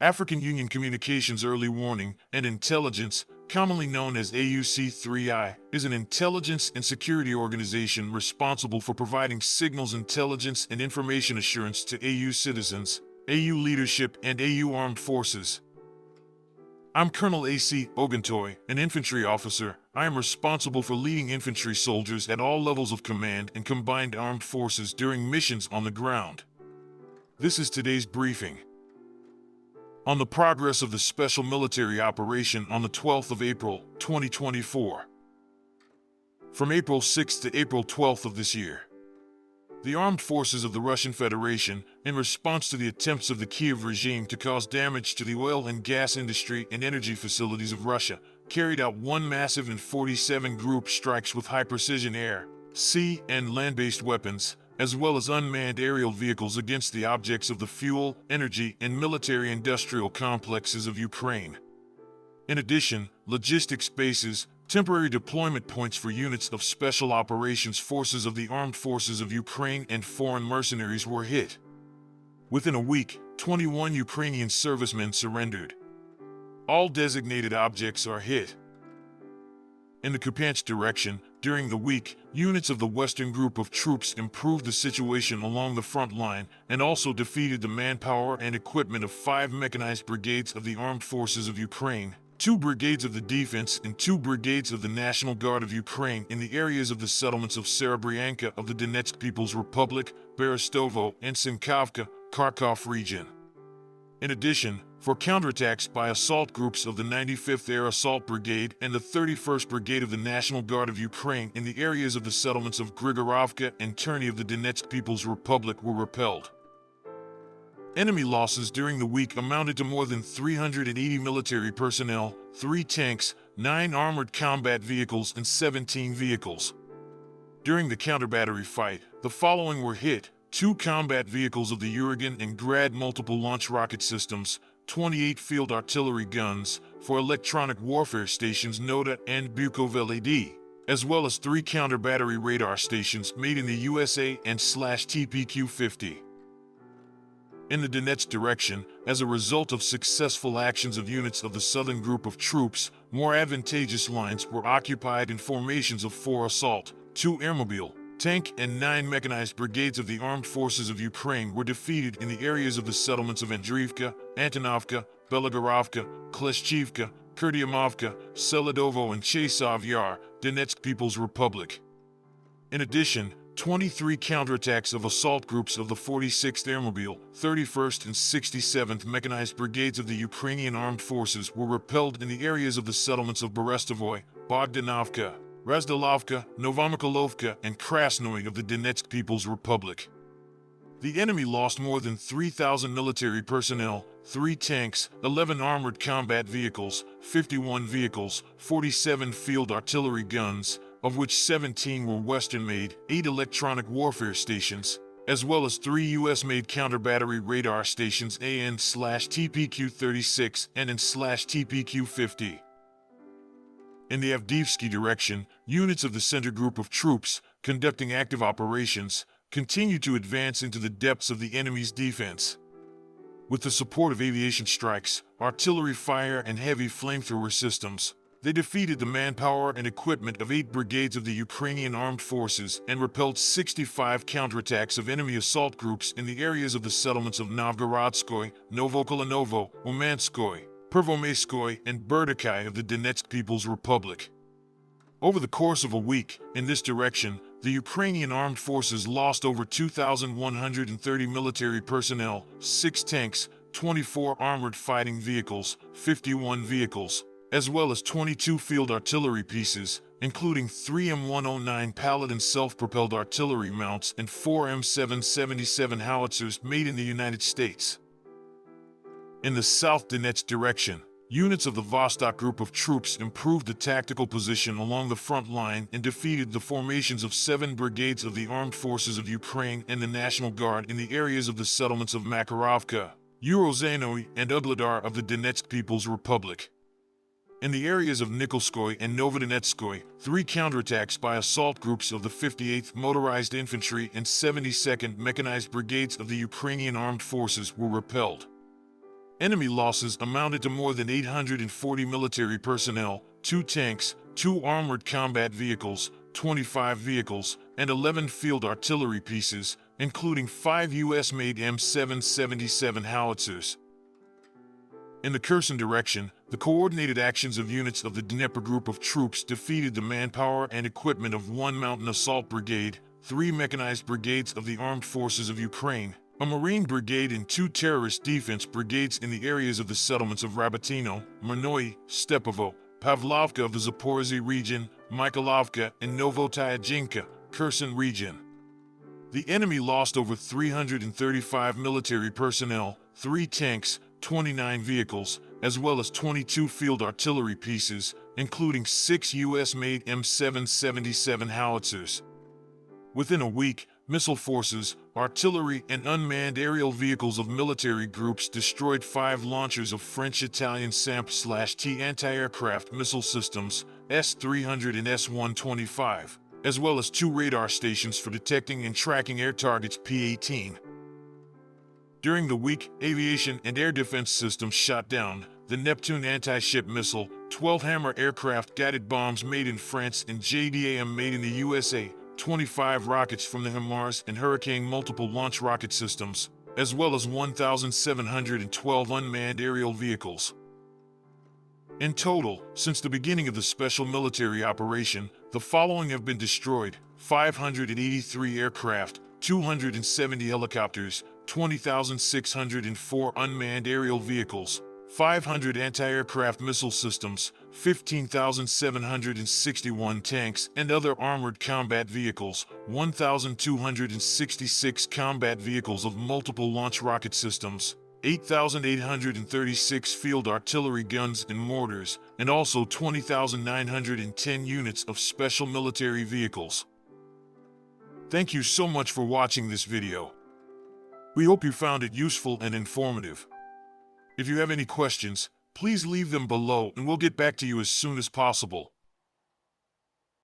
African Union Communications Early Warning and Intelligence, commonly known as AUC3I, is an intelligence and security organization responsible for providing signals intelligence and information assurance to AU citizens, AU leadership, and AU armed forces. I'm Colonel A.C. Oguntoye, an infantry officer. I am responsible for leading infantry soldiers at all levels of command and combined armed forces during missions on the ground. This is today's briefing. On the progress of the special military operation on the 12th of April, 2024. From April 6th to April 12th of this year, the armed forces of the Russian Federation, in response to the attempts of the Kiev regime to cause damage to the oil and gas industry and energy facilities of Russia, carried out one massive and 47 group strikes with high-precision air, sea, and land-based weapons, as well as unmanned aerial vehicles against the objects of the fuel, energy, and military-industrial complexes of Ukraine. In addition, logistics bases, temporary deployment points for units of Special Operations Forces of the Armed Forces of Ukraine and foreign mercenaries were hit. Within a week, 21 Ukrainian servicemen surrendered. All designated objects are hit. In the Kupyansk Direction, during the week, units of the Western Group of troops improved the situation along the front line and also defeated the manpower and equipment of 5 mechanized brigades of the Armed Forces of Ukraine, 2 brigades of the Defense and 2 brigades of the National Guard of Ukraine in the areas of the settlements of Serebryanka of the Donetsk People's Republic, Berestovo, and Sinkovka, Kharkov region. In addition, for counterattacks by assault groups of the 95th Air Assault Brigade and the 31st Brigade of the National Guard of Ukraine in the areas of the settlements of Grigorovka and Terny of the Donetsk People's Republic were repelled. Enemy losses during the week amounted to more than 380 military personnel, 3 tanks, 9 armored combat vehicles, and 17 vehicles. During the counter-battery fight, the following were hit: 2 combat vehicles of the Uragan and Grad multiple launch rocket systems, 28 field artillery guns for electronic warfare stations Noda and Bukovel-AD, as well as 3 counter-battery radar stations made in the USA and /TPQ-50. In the Donetsk Direction, as a result of successful actions of units of the Southern Group of troops, more advantageous lines were occupied in formations of 4 assault, 2 airmobile, tank, and 9 mechanized brigades of the Armed Forces of Ukraine were defeated in the areas of the settlements of Andriivka, Antonovka, Belagorovka, Kleshchivka, Kurdiamovka, Seledovo, and Chasov Yar, Donetsk People's Republic. In addition, 23 counterattacks of assault groups of the 46th Airmobile, 31st and 67th Mechanized Brigades of the Ukrainian Armed Forces were repelled in the areas of the settlements of Berestovoy, Bogdanovka, Razdalovka, Novomykolovka, and Krasnoy of the Donetsk People's Republic. The enemy lost more than 3,000 military personnel, 3 tanks, 11 armored combat vehicles, 51 vehicles, 47 field artillery guns, of which 17 were Western-made, 8 electronic warfare stations, as well as 3 U.S.-made counter-battery radar stations AN/TPQ-36 and AN/TPQ-50. In the Avdiivsky Direction, units of the Center Group of troops, conducting active operations, continue to advance into the depths of the enemy's defense. With the support of aviation strikes, artillery fire, and heavy flamethrower systems, they defeated the manpower and equipment of 8 brigades of the Ukrainian Armed Forces and repelled 65 counterattacks of enemy assault groups in the areas of the settlements of Novgorodskoy, Novokolanovo, Umanskoy, Pervomaiskoy, and Berdikai of the Donetsk People's Republic. Over the course of a week, in this direction, the Ukrainian Armed Forces lost over 2,130 military personnel, 6 tanks, 24 armored fighting vehicles, 51 vehicles, as well as 22 field artillery pieces, including 3 M109 Paladin self-propelled artillery mounts and 4 M777 howitzers made in the United States. In the South Donetsk Direction, units of the Vostok Group of troops improved the tactical position along the front line and defeated the formations of 7 brigades of the Armed Forces of Ukraine and the National Guard in the areas of the settlements of Makarovka, Urozhanoye, and Ugledar of the Donetsk People's Republic. In the areas of Nikolskoye and Novodonetskoye, 3 counterattacks by assault groups of the 58th Motorized Infantry and 72nd Mechanized Brigades of the Ukrainian Armed Forces were repelled. Enemy losses amounted to more than 840 military personnel, 2 tanks, 2 armored combat vehicles, 25 vehicles, and 11 field artillery pieces, including 5 U.S.-made M777 howitzers. In the Kherson direction, the coordinated actions of units of the Dnieper Group of troops defeated the manpower and equipment of 1 Mountain Assault Brigade, 3 mechanized brigades of the Armed Forces of Ukraine, a Marine Brigade and 2 terrorist defense brigades in the areas of the settlements of Rabatino, Murnoye, Stepovo, Pavlovka of the Zaporizhzhia region, Mykolovka, and Novotyadzinka, Kherson region. The enemy lost over 335 military personnel, 3 tanks, 29 vehicles, as well as 22 field artillery pieces, including 6 U.S.-made M777 howitzers. Within a week, missile forces, artillery, and unmanned aerial vehicles of military groups destroyed 5 launchers of French-Italian SAMP/T anti-aircraft missile systems, S-300 and S-125, as well as 2 radar stations for detecting and tracking air targets P-18. During the week, aviation and air defense systems shot down the Neptune anti-ship missile, 12 Hammer aircraft guided bombs made in France and JDAM made in the USA, 25 rockets from the HIMARS and Hurricane multiple launch rocket systems, as well as 1,712 unmanned aerial vehicles. In total, since the beginning of the special military operation, the following have been destroyed: 583 aircraft, 270 helicopters, 20,604 unmanned aerial vehicles, 500 anti-aircraft missile systems, 15,761 tanks and other armored combat vehicles, 1,266 combat vehicles of multiple launch rocket systems, 8,836 field artillery guns and mortars, and also 20,910 units of special military vehicles. Thank you so much for watching this video. We hope you found it useful and informative. If you have any questions, please leave them below and we'll get back to you as soon as possible.